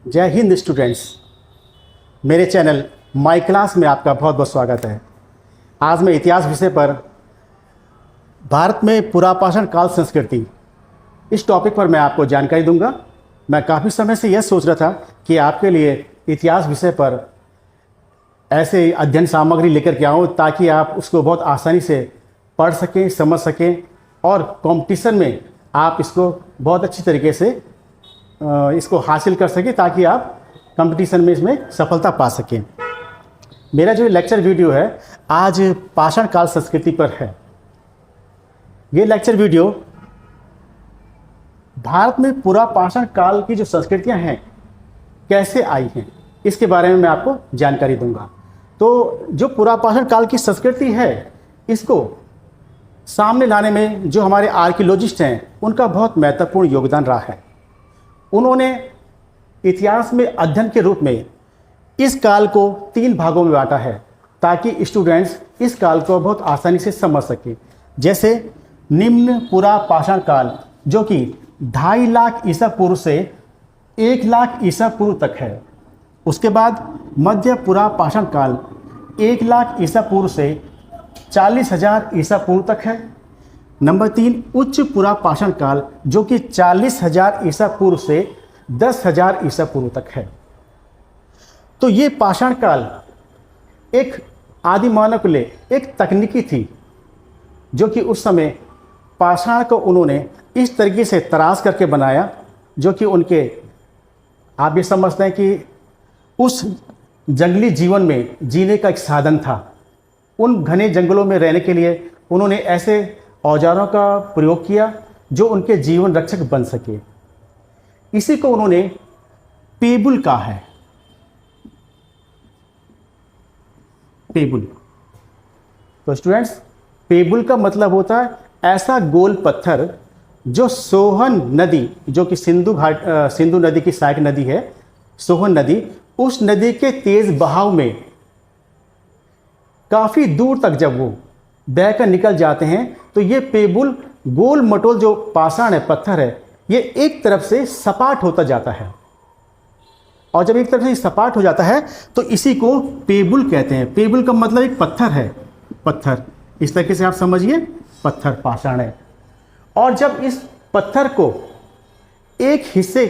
जय हिंद स्टूडेंट्स। मेरे channel my class में आपका बहुत बहुत स्वागत है। आज मैं इतिहास विषय पर भारत में पुरापाषाण काल संस्कृति इस टॉपिक पर मैं आपको जानकारी दूंगा। मैं काफ़ी समय से यह सोच रहा था कि आपके लिए इतिहास विषय पर ऐसे अध्ययन सामग्री लेकर के आऊँ ताकि आप उसको बहुत आसानी से पढ़ सकें, समझ सकें और कंपटीशन में आप इसको बहुत अच्छी तरीके से इसको हासिल कर सकें ताकि आप कंपटीशन में इसमें सफलता पा सकें। मेरा जो लेक्चर वीडियो है आज पाषाण काल संस्कृति पर है। ये लेक्चर वीडियो भारत में पुरापाषाण काल की जो संस्कृतियां हैं कैसे आई हैं इसके बारे में मैं आपको जानकारी दूंगा। तो जो पुरापाषाण काल की संस्कृति है इसको सामने लाने में जो हमारे आर्कियोलॉजिस्ट हैं उनका बहुत महत्वपूर्ण योगदान रहा है। उन्होंने इतिहास में अध्ययन के रूप में इस काल को 3 भागों में बांटा है ताकि स्टूडेंट्स इस काल को बहुत आसानी से समझ सकें। जैसे निम्न पुरापाषाण काल जो कि 2.5 लाख ईसा पूर्व से 1 लाख ईसा पूर्व तक है। उसके बाद मध्य पुरापाषाण काल 1 लाख ईसा पूर्व से 40,000 ईसा पूर्व तक है। नंबर 3 उच्च पुरापाषाण काल जो कि 40,000 ईसा पूर्व से 10,000 ईसा पूर्व तक है। तो ये पाषाण काल एक आदि मानव के लिए एक तकनीकी थी जो कि उस समय पाषाण को उन्होंने इस तरीके से तराश करके बनाया जो कि उनके आप ये समझते हैं कि उस जंगली जीवन में जीने का एक साधन था। उन घने जंगलों में रहने के लिए उन्होंने ऐसे औजारों का प्रयोग किया जो उनके जीवन रक्षक बन सके। इसी को उन्होंने पेबुल कहा है। पेबुल, तो स्टूडेंट्स पेबुल का मतलब होता है ऐसा गोल पत्थर जो सोहन नदी जो कि सिंधु नदी की सहायक नदी है, सोहन नदी, उस नदी के तेज बहाव में काफ़ी दूर तक जब वो बहकर निकल जाते हैं तो ये पेबुल गोल मटोल जो पाषाण है, पत्थर है, ये एक तरफ से सपाट होता जाता है। और जब एक तरफ से सपाट हो जाता है तो इसी को पेबुल कहते हैं। पेबुल का मतलब एक पत्थर है, पत्थर इस तरीके से आप समझिए, पत्थर पाषाण है। और जब इस पत्थर को एक हिस्से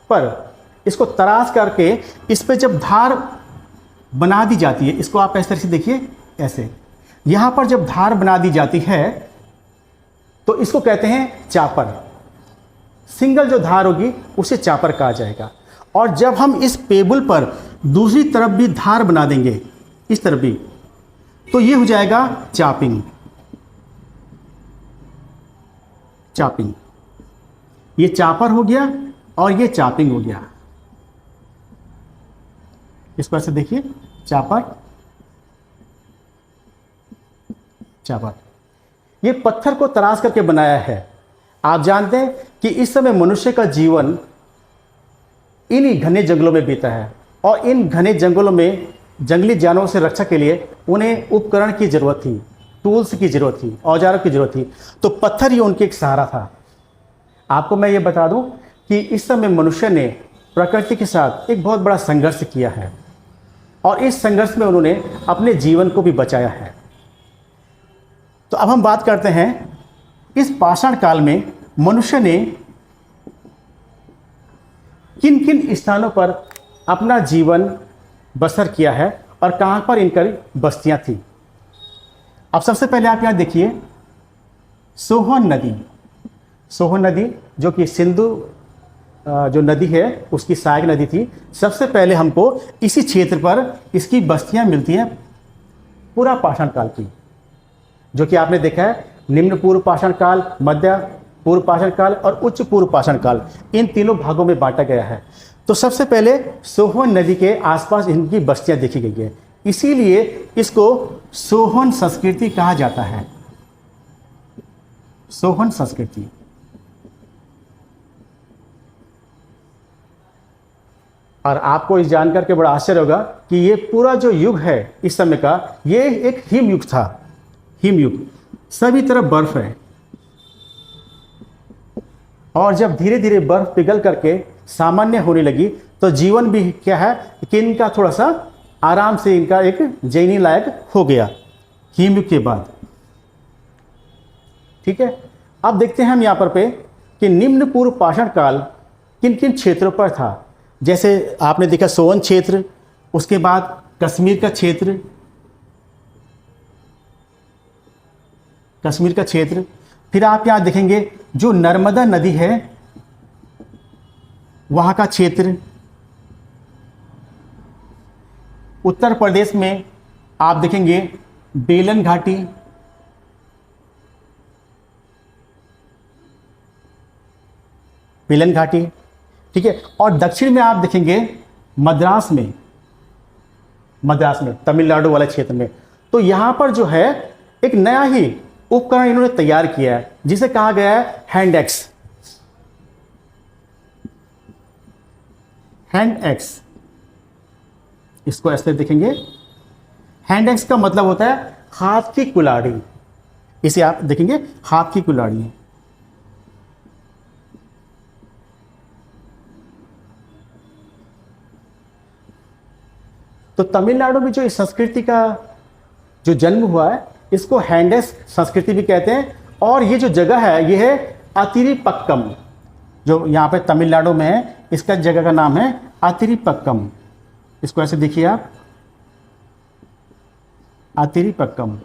पर इसको तराश करके इस पे जब धार बना दी जाती है, इसको आप इस तरह से देखिए, ऐसे यहाँ पर जब धार बना दी जाती है तो इसको कहते हैं चापर। सिंगल जो धार होगी उसे चापर कहा जाएगा। और जब हम इस पेबुल पर दूसरी तरफ भी धार बना देंगे, इस तरफ भी, तो ये हो जाएगा चापिंग। चापिंग, ये चापर हो गया और ये चापिंग हो गया। इस पर से देखिए, चापर, चापर, ये पत्थर को तराश करके बनाया है। आप जानते हैं कि इस समय मनुष्य का जीवन इन्हीं घने जंगलों में बीता है और इन घने जंगलों में जंगली जानवरों से रक्षा के लिए उन्हें उपकरण की जरूरत थी, टूल्स की जरूरत थी, औजारों की जरूरत थी। तो पत्थर ही उनके एक सहारा था। आपको मैं ये बता दूं कि इस समय मनुष्य ने प्रकृति के साथ एक बहुत बड़ा संघर्ष किया है और इस संघर्ष में उन्होंने अपने जीवन को भी बचाया है। तो अब हम बात करते हैं इस पाषाण काल में मनुष्य ने किन किन स्थानों पर अपना जीवन बसर किया है और कहां पर इनकी बस्तियां थी। अब सबसे पहले आप यहां देखिए, सोहन नदी। सोहन नदी जो कि सिंधु जो नदी है उसकी सहायक नदी थी। सबसे पहले हमको इसी क्षेत्र पर इसकी बस्तियां मिलती हैं पुरापाषाण काल की, जो कि आपने देखा है निम्न पूर्व पाषाण काल, मध्य पूर्व पाषाण काल और उच्च पूर्व पाषाण काल, इन तीनों भागों में बांटा गया है। तो सबसे पहले सोहन नदी के आसपास इनकी बस्तियां देखी गई है, इसीलिए इसको सोहन संस्कृति कहा जाता है। सोहन संस्कृति। और आपको इस जानकर के बड़ा आश्चर्य होगा कि ये पूरा जो युग है इस समय का, ये एक हिम युग था। हिम युग, सभी तरफ बर्फ है और जब धीरे धीरे बर्फ पिघल करके सामान्य होने लगी तो जीवन भी क्या है कि इनका थोड़ा सा आराम से इनका एक जीने लायक हो गया हिमयुग के बाद। ठीक है, अब देखते हैं हम यहाँ पर पे कि निम्न पूर्व पाषाण काल किन किन क्षेत्रों पर था। जैसे आपने देखा सोवन क्षेत्र, उसके बाद कश्मीर का क्षेत्र, कश्मीर का क्षेत्र, फिर आप यहाँ देखेंगे जो नर्मदा नदी है वहाँ का क्षेत्र, उत्तर प्रदेश में आप देखेंगे बेलन घाटी, बेलन घाटी, ठीक है, और दक्षिण में आप देखेंगे मद्रास में तमिलनाडु वाले क्षेत्र में। तो यहाँ पर जो है एक नया ही उपकरण इन्होंने तैयार किया है जिसे कहा गया है हैंड एक्स। हैंड एक्स, इसको ऐसे देखेंगे, हैंड एक्स का मतलब होता है हाथ की कुल्हाड़ी। इसे आप देखेंगे हाथ की कुल्हाड़ी। तो तमिलनाडु में जो इस संस्कृति का जो जन्म हुआ है इसको हैंड एक्स संस्कृति भी कहते हैं। और ये जो जगह है ये है अतिरिपक्कम, जो यहाँ पे तमिलनाडु में है, इसका जगह का नाम है अतिरिपक्कम। इसको ऐसे देखिए आप, अतिरिपक्कम।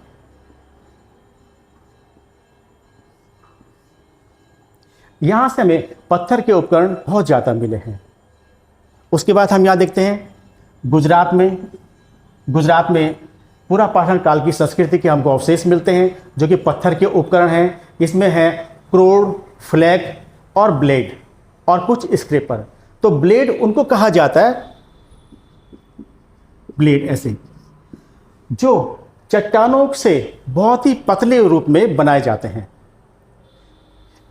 यहां से हमें पत्थर के उपकरण बहुत ज़्यादा मिले हैं। उसके बाद हम यहाँ देखते हैं गुजरात में पूरा पाषाण काल की संस्कृति के हमको अवशेष मिलते हैं जो कि पत्थर के उपकरण हैं। इसमें है क्रोड, फ्लैग और ब्लेड और कुछ स्क्रैपर। तो ब्लेड उनको कहा जाता है, ब्लेड ऐसे जो चट्टानों से बहुत ही पतले रूप में बनाए जाते हैं।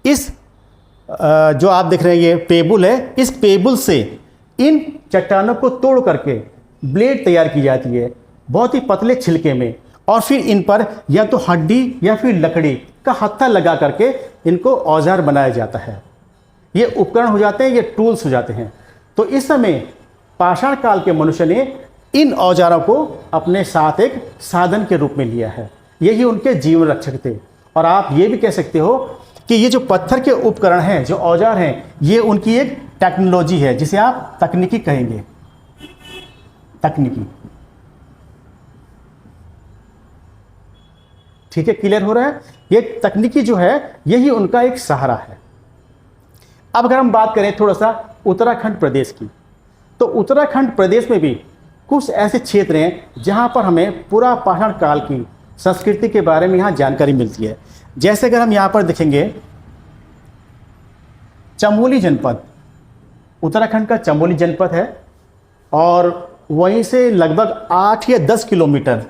इस जो आप देख रहे हैं ये पेबुल है, इस पेबुल से इन चट्टानों को तोड़ करके ब्लेड तैयार की जाती है बहुत ही पतले छिलके में, और फिर इन पर या तो हड्डी या फिर लकड़ी का हत्था लगा करके इनको औजार बनाया जाता है। ये उपकरण हो जाते हैं, ये टूल्स हो जाते हैं। तो इस समय पाषाण काल के मनुष्य ने इन औजारों को अपने साथ एक साधन के रूप में लिया है। यही उनके जीवन रक्षक थे। और आप ये भी कह सकते हो कि ये जो पत्थर के उपकरण हैं, जो औजार हैं, ये उनकी एक टेक्नोलॉजी है जिसे आप तकनीकी कहेंगे, तकनीकी। ठीक है, क्लियर हो रहा है? ये तकनीकी जो है यही उनका एक सहारा है। अब अगर हम बात करें थोड़ा सा उत्तराखंड प्रदेश की, तो उत्तराखंड प्रदेश में भी कुछ ऐसे क्षेत्र हैं जहां पर हमें पूरा पाषाण काल की संस्कृति के बारे में यहाँ जानकारी मिलती है। जैसे अगर हम यहाँ पर देखेंगे चमोली जनपद, उत्तराखंड का चमोली जनपद है, और वहीं से लगभग 8 या 10 किलोमीटर,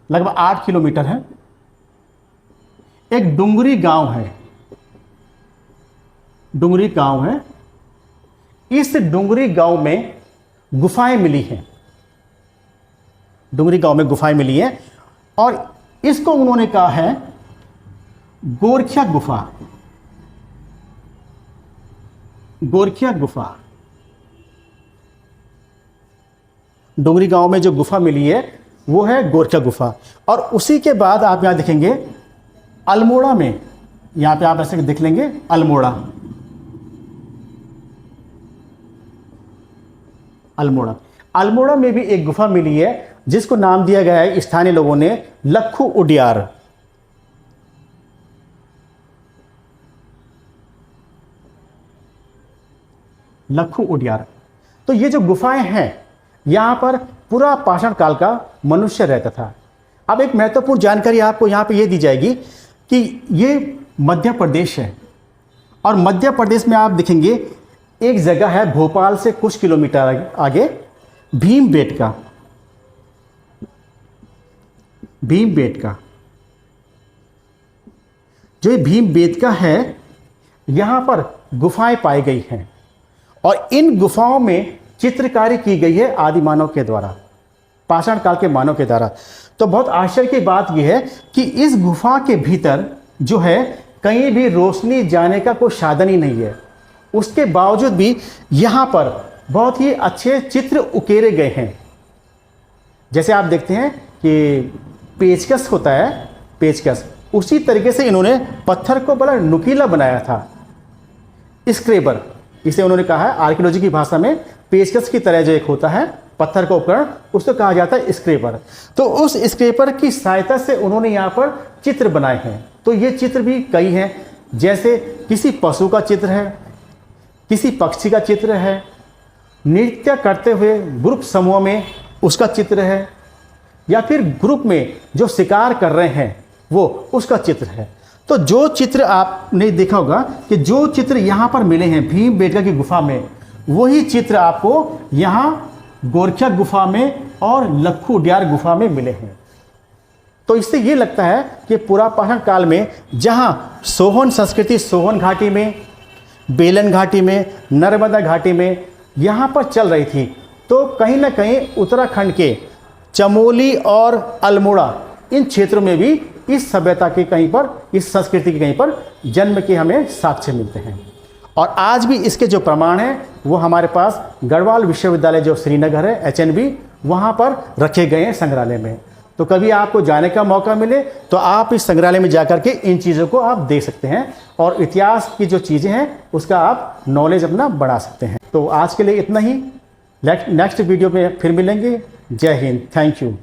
लगभग 8 किलोमीटर है, एक डुंगरी गांव है। डुंगरी गांव है। इस डुंगरी गांव में गुफाएं मिली हैं। डुंगरी गांव में गुफाएं मिली हैं और इसको उन्होंने कहा है गोरखिया गुफा। गोरखिया गुफा। डुंगरी गांव में जो गुफा मिली है वो है गोरखिया गुफा। और उसी के बाद आप यहां देखेंगे अल्मोड़ा में, यहां पे आप ऐसे देख लेंगे अल्मोड़ा। अल्मोड़ा, अल्मोड़ा में भी एक गुफा मिली है जिसको नाम दिया गया है स्थानीय लोगों ने लखू उडियार। लखू उडियार। तो ये जो गुफाएं हैं यहां पर पूरा पाषाण काल का मनुष्य रहता था। अब एक महत्वपूर्ण जानकारी आपको यहां पे ये दी जाएगी कि ये मध्य प्रदेश है, और मध्य प्रदेश में आप देखेंगे एक जगह है भोपाल से कुछ किलोमीटर आगे भीमबेटका। भीमबेटका, जो ये भीमबेटका है यहां पर गुफाएं पाई गई हैं, और इन गुफाओं में चित्रकारी की गई है आदि मानव के द्वारा, पाषाण काल के मानव के द्वारा। तो बहुत आश्चर्य की बात यह है कि इस गुफा के भीतर जो है कहीं भी रोशनी जाने का कोई साधन ही नहीं है। उसके बावजूद भी यहाँ पर बहुत ही अच्छे चित्र उकेरे गए हैं। जैसे आप देखते हैं कि पेचकस होता है, पेचकस, उसी तरीके से इन्होंने पत्थर को बड़ा नुकीला बनाया था। स्क्रेबर, इसे उन्होंने कहा है आर्कियोलॉजी की भाषा में, पेचकस की तरह जो एक होता है पत्थर का उपकरण, उसको कहा जाता है स्क्रेपर। तो उस स्क्रेपर की सहायता से उन्होंने यहाँ पर चित्र बनाए हैं। तो ये चित्र भी कई हैं, जैसे किसी पशु का चित्र है, किसी पक्षी का चित्र है, नृत्य करते हुए ग्रुप समूह में उसका चित्र है, या फिर ग्रुप में जो शिकार कर रहे हैं वो उसका चित्र है। तो जो चित्र आपने देखा होगा कि जो चित्र यहाँ पर मिले हैं भीमबेटका की गुफा में, वही चित्र आपको यहाँ गोरखिया गुफा में और लखू उडियार गुफा में मिले हैं। तो इससे ये लगता है कि पुरापाषाण काल में जहाँ सोहन संस्कृति सोहन घाटी में, बेलन घाटी में, नर्मदा घाटी में यहाँ पर चल रही थी, तो कहीं ना कहीं उत्तराखंड के चमोली और अल्मोड़ा इन क्षेत्रों में भी इस सभ्यता के कहीं पर, इस संस्कृति के कहीं पर जन्म के हमें साक्ष्य मिलते हैं। और आज भी इसके जो प्रमाण हैं वो हमारे पास गढ़वाल विश्वविद्यालय जो श्रीनगर है, HNV, वहाँ पर रखे गए हैं संग्रहालय में। तो कभी आपको जाने का मौका मिले तो आप इस संग्रहालय में जाकर के इन चीज़ों को आप देख सकते हैं और इतिहास की जो चीज़ें हैं उसका आप नॉलेज अपना बढ़ा सकते हैं। तो आज के लिए इतना ही, नेक्स्ट वीडियो में फिर मिलेंगे। जय हिंद, थैंक यू।